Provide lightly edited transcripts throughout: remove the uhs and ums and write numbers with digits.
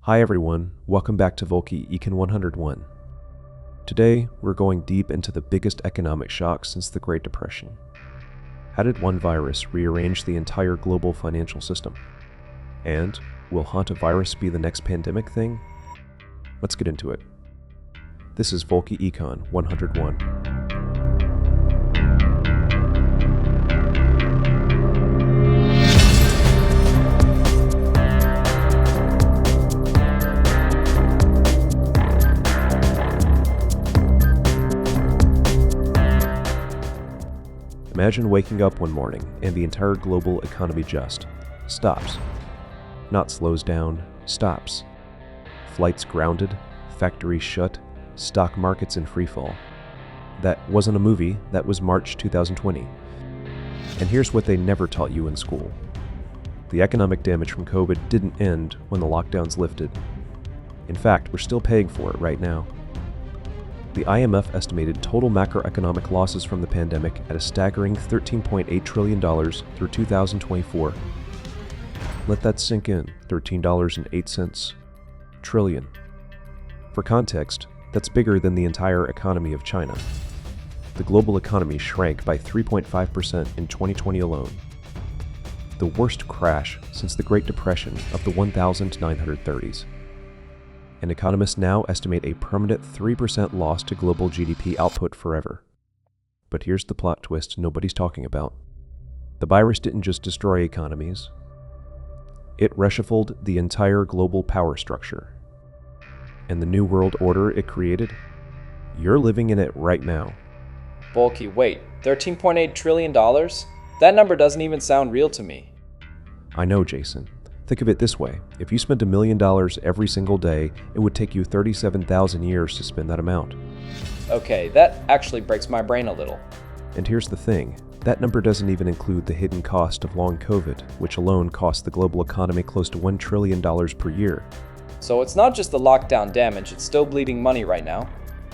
Hi everyone, welcome back to Volky ECON 101. Today, we're going deep into the biggest economic shock since the Great Depression. How did one virus rearrange the entire global financial system? And will Hantavirus be the next pandemic thing? Let's get into it. This is Volky ECON 101. Imagine waking up one morning and the entire global economy just stops. Not slows down, stops. Flights grounded, factories shut, stock markets in freefall. That wasn't a movie, that was March 2020. And here's what they never taught you in school. The economic damage from COVID didn't end when the lockdowns lifted. In fact, we're still paying for it right now. The IMF estimated total macroeconomic losses from the pandemic at a staggering $13.8 trillion through 2024. Let that sink in, $13.08 trillion. For context, that's bigger than the entire economy of China. The global economy shrank by 3.5% in 2020 alone. The worst crash since the Great Depression of the 1930s. And economists now estimate a permanent 3% loss to global GDP output forever. But here's the plot twist nobody's talking about. The virus didn't just destroy economies. It reshuffled the entire global power structure. And the new world order it created? You're living in it right now. Volky, wait, $13.8 trillion? That number doesn't even sound real to me. I know, Jason. Think of it this way. If you spent $1 million every single day, it would take you 37,000 years to spend that amount. Okay, that actually breaks my brain a little. And here's the thing. That number doesn't even include the hidden cost of long COVID, which alone cost the global economy close to $1 trillion per year. So it's not just the lockdown damage, it's still bleeding money right now.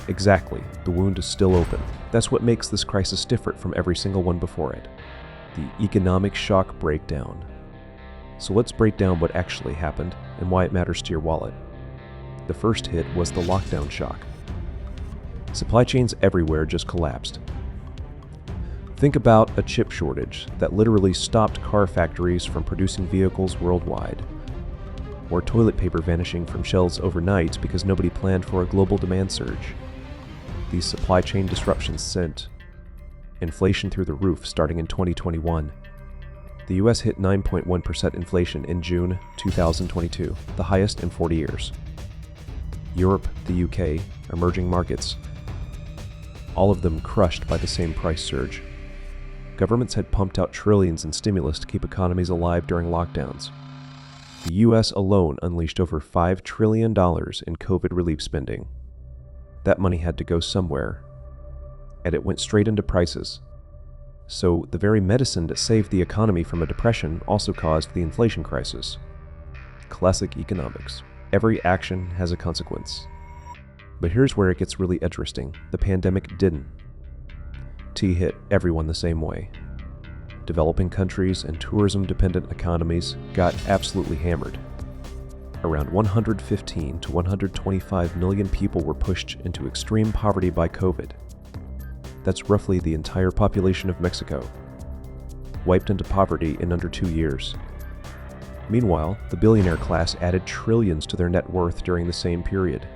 Exactly. The wound is still open. That's what makes this crisis different from every single one before it. The economic shock breakdown. So let's break down what actually happened and why it matters to your wallet. The first hit was the lockdown shock. Supply chains everywhere just collapsed. Think about a chip shortage that literally stopped car factories from producing vehicles worldwide, or toilet paper vanishing from shelves overnight because nobody planned for a global demand surge. These supply chain disruptions sent inflation through the roof starting in 2021. The US hit 9.1% inflation in June 2022, the highest in 40 years. Europe, the UK, emerging markets, all of them crushed by the same price surge. Governments had pumped out trillions in stimulus to keep economies alive during lockdowns. The US alone unleashed over $5 trillion in COVID relief spending. That money had to go somewhere, and it went straight into prices. So the very medicine that saved the economy from a depression also caused the inflation crisis. Classic economics. Every action has a consequence. But here's where it gets really interesting. The pandemic didn't. T hit everyone the same way. Developing countries and tourism-dependent economies got absolutely hammered. Around 115 to 125 million people were pushed into extreme poverty by COVID. That's roughly the entire population of Mexico, wiped into poverty in under 2 years. Meanwhile, the billionaire class added trillions to their net worth during the same period.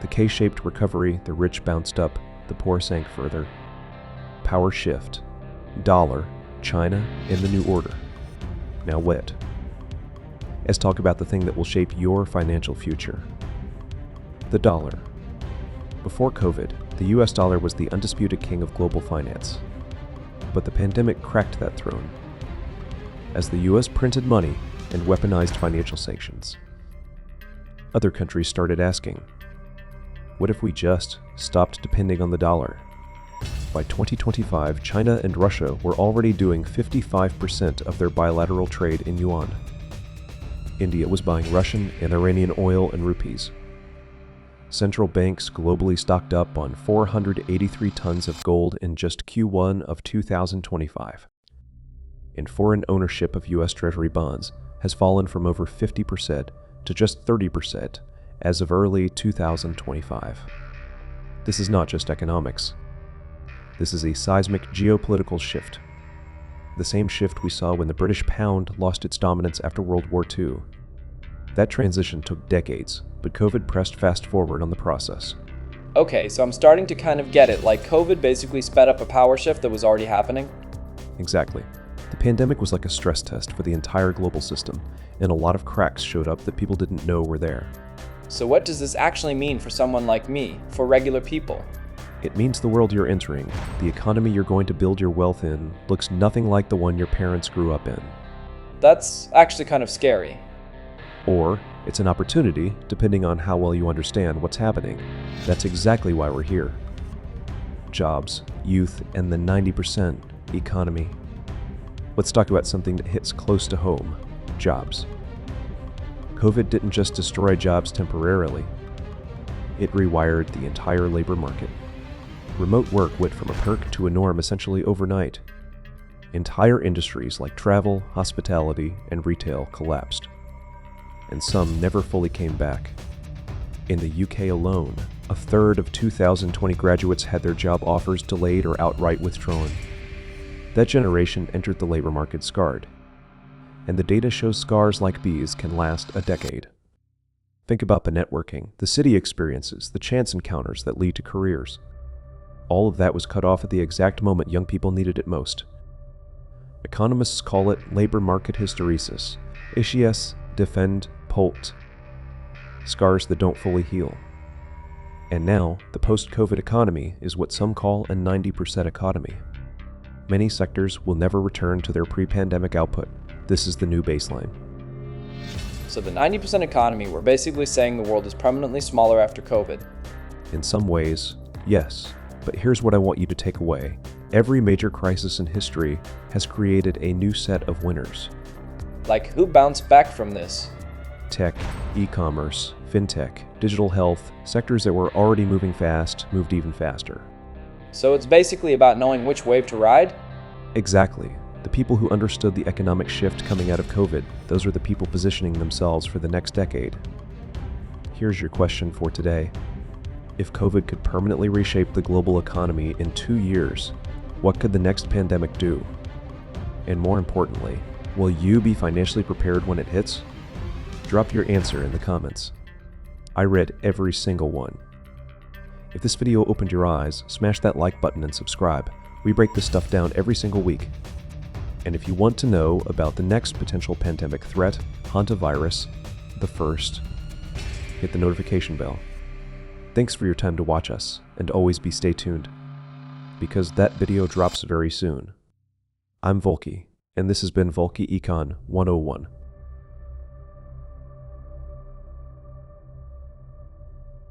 The K-shaped recovery, the rich bounced up, the poor sank further. Power shift. Dollar, China, and the new order. Now what? Let's talk about the thing that will shape your financial future. The dollar. Before COVID, the US dollar was the undisputed king of global finance. But the pandemic cracked that throne, as the US printed money and weaponized financial sanctions. Other countries started asking, what if we just stopped depending on the dollar? By 2025, China and Russia were already doing 55% of their bilateral trade in yuan. India was buying Russian and Iranian oil and rupees. Central banks globally stocked up on 483 tons of gold in just Q1 of 2025. And foreign ownership of US Treasury bonds has fallen from over 50% to just 30% as of early 2025. This is not just economics. This is a seismic geopolitical shift. The same shift we saw when the British pound lost its dominance after World War II. That transition took decades, but COVID pressed fast forward on the process. Okay, so I'm starting to kind of get it, like COVID basically sped up a power shift that was already happening? Exactly. The pandemic was like a stress test for the entire global system, and a lot of cracks showed up that people didn't know were there. So what does this actually mean for someone like me, for regular people? It means the world you're entering, the economy you're going to build your wealth in, looks nothing like the one your parents grew up in. That's actually kind of scary. Or it's an opportunity, depending on how well you understand what's happening. That's exactly why we're here. Jobs, youth, and the 90% economy. Let's talk about something that hits close to home: jobs. COVID didn't just destroy jobs temporarily. It rewired the entire labor market. Remote work went from a perk to a norm essentially overnight. Entire industries like travel, hospitality, and retail collapsed. And some never fully came back. In the UK alone, a third of 2020 graduates had their job offers delayed or outright withdrawn. That generation entered the labor market scarred. And the data shows scars like these can last a decade. Think about the networking, the city experiences, the chance encounters that lead to careers. All of that was cut off at the exact moment young people needed it most. Economists call it labor market hysteresis, ischias defend Polt, scars that don't fully heal. And now, the post-COVID economy is what some call a 90% economy. Many sectors will never return to their pre-pandemic output. This is the new baseline. So the 90% economy, we're basically saying the world is permanently smaller after COVID. In some ways, yes. But here's what I want you to take away. Every major crisis in history has created a new set of winners. Like, who bounced back from this? Tech, e-commerce, fintech, digital health, sectors that were already moving fast moved even faster. So it's basically about knowing which wave to ride? Exactly. The people who understood the economic shift coming out of COVID, those are the people positioning themselves for the next decade. Here's your question for today. If COVID could permanently reshape the global economy in 2 years, what could the next pandemic do? And more importantly, will you be financially prepared when it hits? Drop your answer in the comments. I read every single one. If this video opened your eyes, smash that like button and subscribe. We break this stuff down every single week. And if you want to know about the next potential pandemic threat, Hantavirus, the first, hit the notification bell. Thanks for your time to watch us, and always stay tuned, because that video drops very soon. I'm Volky, and this has been Volky ECON 101.